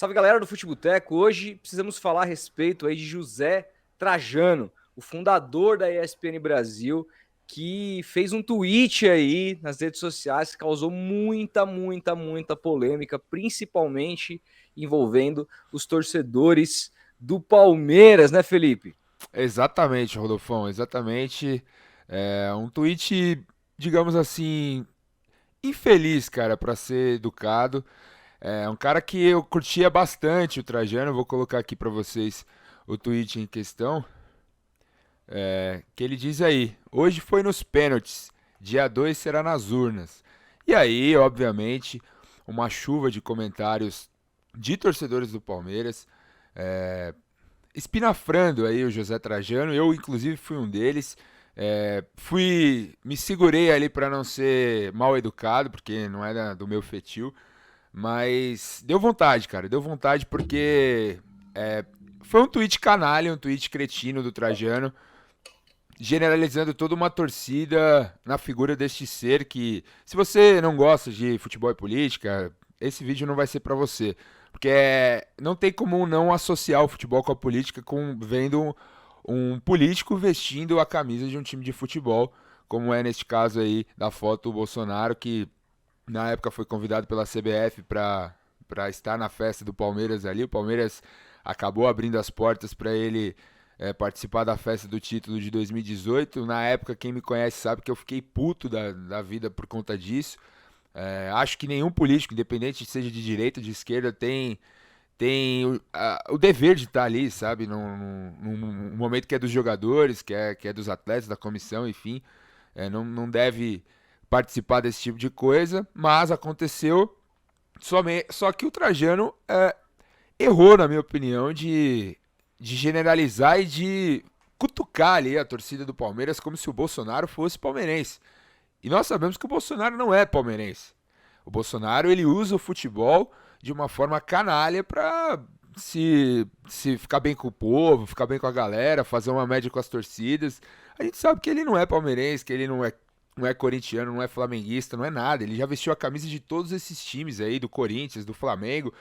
Salve, galera do Futeboteco. Hoje precisamos falar a respeito aí de José Trajano, o fundador da ESPN Brasil, que fez um tweet aí nas redes sociais que causou muita polêmica, principalmente envolvendo os torcedores do Palmeiras, né, Felipe? Exatamente, Rodolfão, exatamente. É um tweet, digamos assim, infeliz, cara, pra ser educado. É um cara que eu curtia bastante o Trajano. Vou colocar aqui pra vocês o tweet em questão, que ele diz aí: hoje foi nos pênaltis, dia 2 será nas urnas. E aí, obviamente, uma chuva de comentários de torcedores do Palmeiras, espinafrando aí o José Trajano. Eu, inclusive, fui um deles. Me segurei ali para não ser mal educado, porque não era do meu feitio. Mas deu vontade, cara. Deu vontade porque foi um tweet canalha, um tweet cretino do Trajano, generalizando toda uma torcida na figura deste ser que, se você não gosta de futebol e política, esse vídeo não vai ser pra você. Porque não tem como não associar o futebol com a política com vendo um político vestindo a camisa de um time de futebol, como é neste caso aí da foto do Bolsonaro, que na época foi convidado pela CBF para estar na festa do Palmeiras ali. O Palmeiras acabou abrindo as portas para ele participar da festa do título de 2018. Na época, quem me conhece sabe que eu fiquei puto da vida por conta disso. Acho que nenhum político, independente seja de direita ou de esquerda, tem o dever de estar ali, sabe? Num momento que é dos jogadores, que é dos atletas, da comissão, enfim. Não deve participar desse tipo de coisa, mas aconteceu. Só que o Trajano errou, na minha opinião, de generalizar e de cutucar ali a torcida do Palmeiras como se o Bolsonaro fosse palmeirense. E nós sabemos que o Bolsonaro não é palmeirense. O Bolsonaro ele usa o futebol de uma forma canalha para se ficar bem com o povo, ficar bem com a galera, fazer uma média com as torcidas. A gente sabe que ele não é palmeirense, que ele não é corintiano, não é flamenguista, não é nada. Ele já vestiu a camisa de todos esses times aí, do Corinthians, do Flamengo.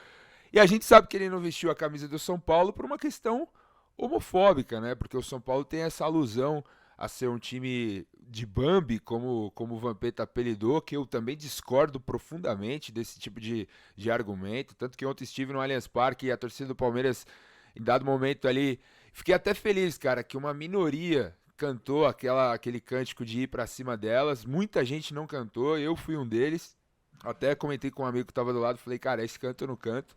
E a gente sabe que ele não vestiu a camisa do São Paulo por uma questão homofóbica, né? Porque o São Paulo tem essa alusão a ser um time de Bambi, como o Vampeta apelidou, que eu também discordo profundamente desse tipo de argumento. Tanto que ontem estive no Allianz Parque e a torcida do Palmeiras, em dado momento ali, fiquei até feliz, cara, que uma minoria cantou aquele cântico de ir pra cima delas. Muita gente não cantou, eu fui um deles. Até comentei com um amigo que tava do lado, falei, cara, esse canto eu não canto.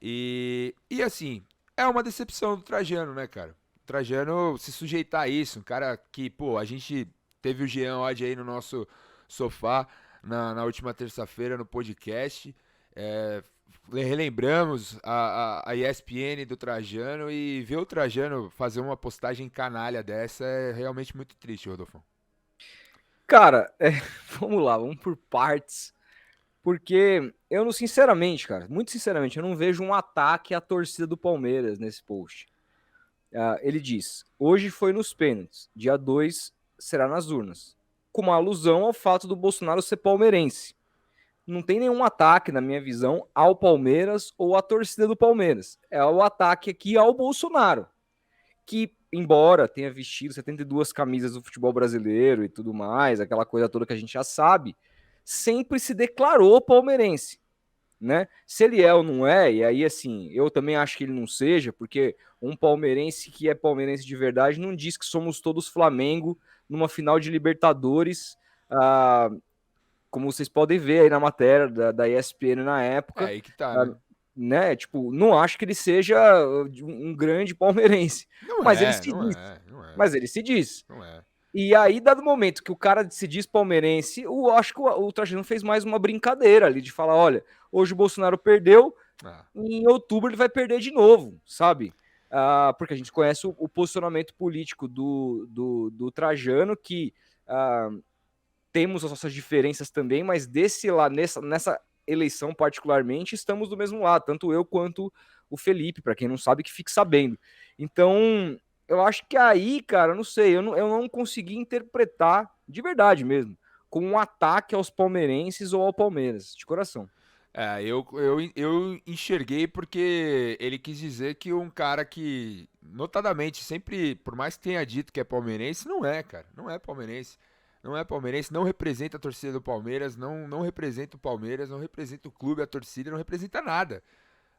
E assim, é uma decepção do Trajano, né, cara? O Trajano se sujeitar a isso, um cara que, pô, a gente teve o Jean Odd aí no nosso sofá na última terça-feira no podcast. É, relembramos a ESPN do Trajano e ver o Trajano fazer uma postagem canalha dessa é realmente muito triste, Rodolfo. Cara, vamos lá, vamos por partes. Porque eu não, sinceramente, cara, muito sinceramente, eu não vejo um ataque à torcida do Palmeiras nesse post. Ele diz: hoje foi nos pênaltis, dia 2 será nas urnas. Com uma alusão ao fato do Bolsonaro ser palmeirense. Não tem nenhum ataque, na minha visão, ao Palmeiras ou à torcida do Palmeiras. É o ataque aqui ao Bolsonaro, que, embora tenha vestido 72 camisas do futebol brasileiro e tudo mais, aquela coisa toda que a gente já sabe, sempre se declarou palmeirense, né? Se ele é ou não é, e aí assim, eu também acho que ele não seja, porque um palmeirense que é palmeirense de verdade não diz que somos todos Flamengo numa final de Libertadores, ah, como vocês podem ver aí na matéria da ESPN na É época, aí que tá, ah, né? né? Tipo, não acho que ele seja um grande palmeirense, Não mas ele é, se não diz, é, não é, mas ele se diz. não é. E aí, dado o momento que o cara se diz palmeirense, eu acho que o Trajano fez mais uma brincadeira ali, de falar, olha, hoje o Bolsonaro perdeu, Ah, em outubro ele vai perder de novo, sabe? Porque a gente conhece o posicionamento político do Trajano, que ah, temos as nossas diferenças também, mas desse lá, nessa eleição particularmente, estamos do mesmo lado, tanto eu quanto o Felipe, para quem não sabe, que fique sabendo. Então, eu acho que aí, cara, eu não sei, eu não consegui interpretar de verdade mesmo, como um ataque aos palmeirenses ou ao Palmeiras, de coração. Eu enxerguei porque ele quis dizer que um cara que, notadamente, sempre, por mais que tenha dito que é palmeirense, não é, cara. Não é palmeirense. Não é palmeirense, não representa a torcida do Palmeiras, não representa o Palmeiras, não representa o clube, a torcida, não representa nada.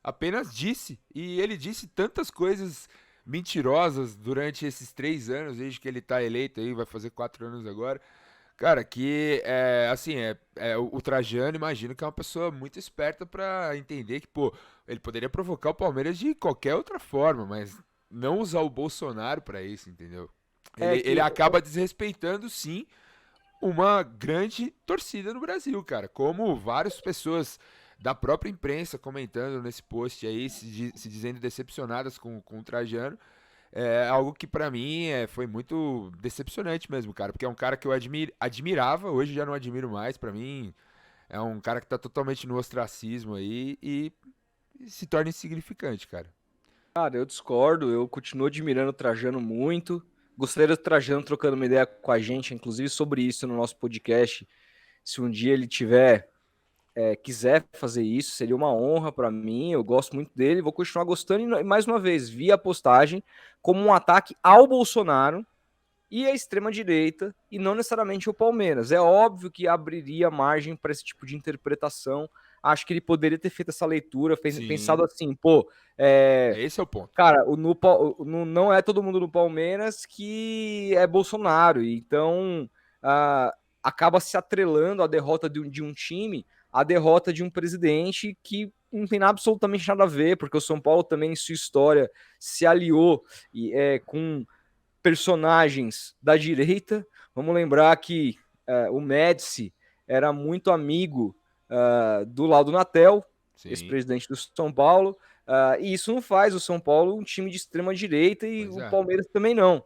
Apenas disse. E ele disse tantas coisas mentirosas durante esses 3 anos, desde que ele tá eleito aí, vai fazer 4 anos agora. Cara, que assim, o Trajano, imagino que é uma pessoa muito esperta pra entender que, pô, ele poderia provocar o Palmeiras de qualquer outra forma, mas não usar o Bolsonaro pra isso, entendeu? É Ele que acaba desrespeitando, sim, uma grande torcida no Brasil, cara. Como várias pessoas da própria imprensa comentando nesse post aí, se dizendo decepcionadas com o Trajano. É algo que pra mim foi muito decepcionante mesmo, cara. Porque é um cara que eu admirava, hoje já não admiro mais. Pra mim é um cara que tá totalmente no ostracismo aí e se torna insignificante, cara. Cara, eu discordo, eu continuo admirando o Trajano muito. Gostaria do Trajano trocando uma ideia com a gente, inclusive sobre isso no nosso podcast. Se um dia ele quiser fazer isso, seria uma honra para mim. Eu gosto muito dele, vou continuar gostando. E mais uma vez, vi a postagem como um ataque ao Bolsonaro e à extrema-direita, e não necessariamente ao Palmeiras. É óbvio que abriria margem para esse tipo de interpretação. Acho que ele poderia ter feito essa leitura, pensado Sim, assim, pô, é, esse é o ponto. cara, não é todo mundo no Palmeiras que é Bolsonaro, então ah, acaba se atrelando a derrota de um time à derrota de um presidente que não tem absolutamente nada a ver, porque o São Paulo também, em sua história, se aliou com personagens da direita. Vamos lembrar que o Médici era muito amigo do Laudo Natel, Sim, ex-presidente do São Paulo, e isso não faz o São Paulo um time de extrema direita e pois o é. Palmeiras também não.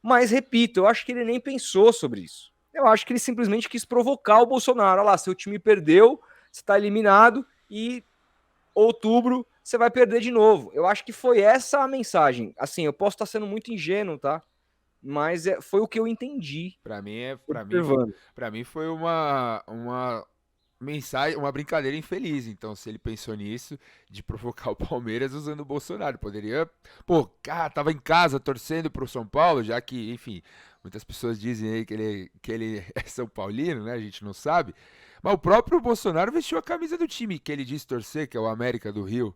Mas, repito, eu acho que ele nem pensou sobre isso. Eu acho que ele simplesmente quis provocar o Bolsonaro. Olha lá, seu time perdeu, você está eliminado e outubro você vai perder de novo. Eu acho que foi essa a mensagem. Assim, eu posso estar sendo muito ingênuo, tá? Mas foi o que eu entendi Pra mim, observando. para mim foi uma mensagem, uma brincadeira infeliz. Então, se ele pensou nisso, de provocar o Palmeiras usando o Bolsonaro, poderia, pô, cara, tava em casa torcendo pro São Paulo, já que, enfim, muitas pessoas dizem aí que ele é São Paulino, né? A gente não sabe. Mas o próprio Bolsonaro vestiu a camisa do time que ele disse torcer, que é o América do Rio.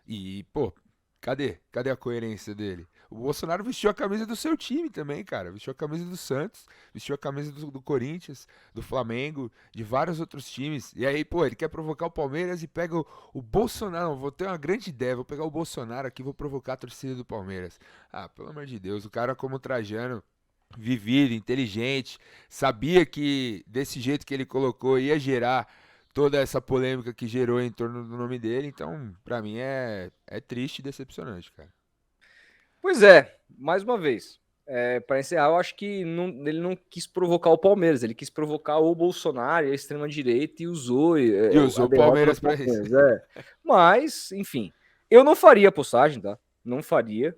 E, pô, cadê? Cadê a coerência dele? O Bolsonaro vestiu a camisa do seu time também, cara. Vestiu a camisa do Santos, vestiu a camisa do Corinthians, do Flamengo, de vários outros times. E aí, pô, ele quer provocar o Palmeiras e pega o Bolsonaro. Não, vou ter uma grande ideia, vou pegar o Bolsonaro aqui e vou provocar a torcida do Palmeiras. Ah, pelo amor de Deus, o cara como o Trajano, vivido, inteligente, sabia que desse jeito que ele colocou ia gerar toda essa polêmica que gerou em torno do nome dele. Então, pra mim é triste e decepcionante, cara. Pois é, mais uma vez. Para encerrar, eu acho que ele não quis provocar o Palmeiras, ele quis provocar o Bolsonaro e a extrema-direita e usou E a usou o derrota do Palmeiras pra isso. Palmeiras. Mas, enfim, eu não faria a postagem, tá? Não faria.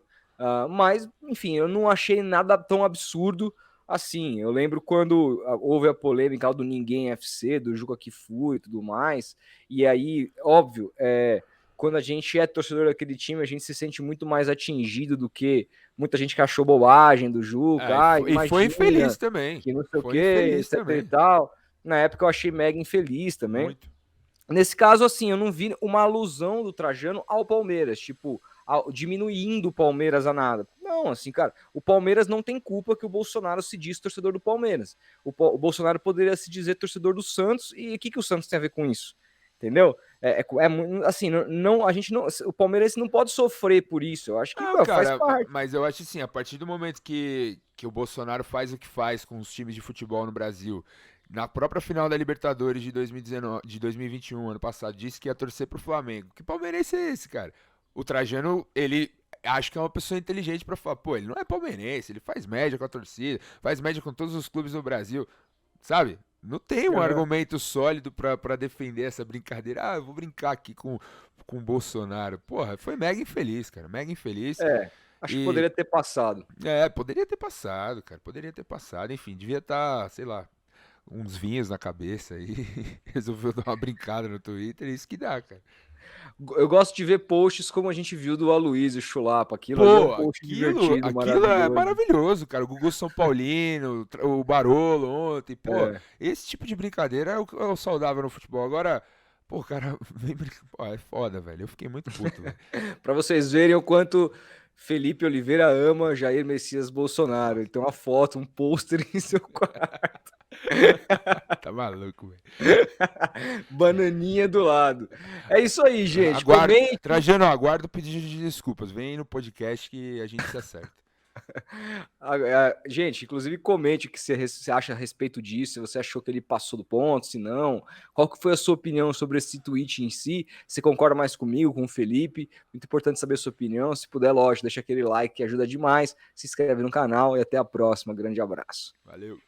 Mas, enfim, eu não achei nada tão absurdo assim. Eu lembro quando houve a polêmica do Ninguém FC, do Juca Kifuri e tudo mais. E aí, óbvio, quando a gente é torcedor daquele time, a gente se sente muito mais atingido do que muita gente que achou bobagem do Juca. Ah, e foi infeliz Imagina, também. que não sei o Foi que, infeliz etc e também. tal. Na época eu achei mega infeliz também. Muito. Nesse caso, assim, eu não vi uma alusão do Trajano ao Palmeiras, tipo, diminuindo o Palmeiras a nada. Não, assim, cara, o Palmeiras não tem culpa que o Bolsonaro se diz torcedor do Palmeiras. O Bolsonaro poderia se dizer torcedor do Santos, e o que o Santos tem a ver com isso? Entendeu? Assim, não, a gente não, o Palmeiras não pode sofrer por isso. Eu acho que Não, faz cara, parte. mas eu acho assim, a partir do momento que o Bolsonaro faz o que faz com os times de futebol no Brasil, na própria final da Libertadores de 2019, de 2021, ano passado, disse que ia torcer pro Flamengo. Que palmeirense é esse, cara? O Trajano, ele acho que é uma pessoa inteligente pra falar, pô, ele não é palmeirense, ele faz média com a torcida, faz média com todos os clubes do Brasil, sabe? Não tem um Uhum. argumento sólido pra defender essa brincadeira. Ah, eu vou brincar aqui com o Bolsonaro. Porra, foi mega infeliz, cara. Mega infeliz. Acho que E poderia ter passado. poderia ter passado, cara. Poderia ter passado. Enfim, devia estar, sei lá, uns vinhos na cabeça e resolveu dar uma brincada no Twitter, é isso que dá, cara. Eu gosto de ver posts como a gente viu do Aloysio Chulapa. Aquilo ali é um Pô, post aquilo, divertido, aquilo é maravilhoso. maravilhoso, cara. O Gugu São Paulino, o Barolo ontem, pô, É. esse tipo de brincadeira é o saudável no futebol. Agora, pô, cara, pô, é foda, velho. Eu fiquei muito puto, velho. Para vocês verem o quanto Felipe Oliveira ama Jair Messias Bolsonaro. Ele tem uma foto, um pôster em seu quarto. Tá maluco, velho. Bananinha do lado. É isso aí, gente. Aguardo, Comente. Trajano, aguardo o pedido de desculpas. Vem aí no podcast que a gente se acerta. Gente, inclusive comente o que você acha a respeito disso, se você achou que ele passou do ponto, se não, qual que foi a sua opinião sobre esse tweet em si, se concorda mais comigo, com o Felipe, muito importante saber a sua opinião, se puder, lógico, deixa aquele like que ajuda demais, se inscreve no canal e até a próxima, grande abraço. Valeu.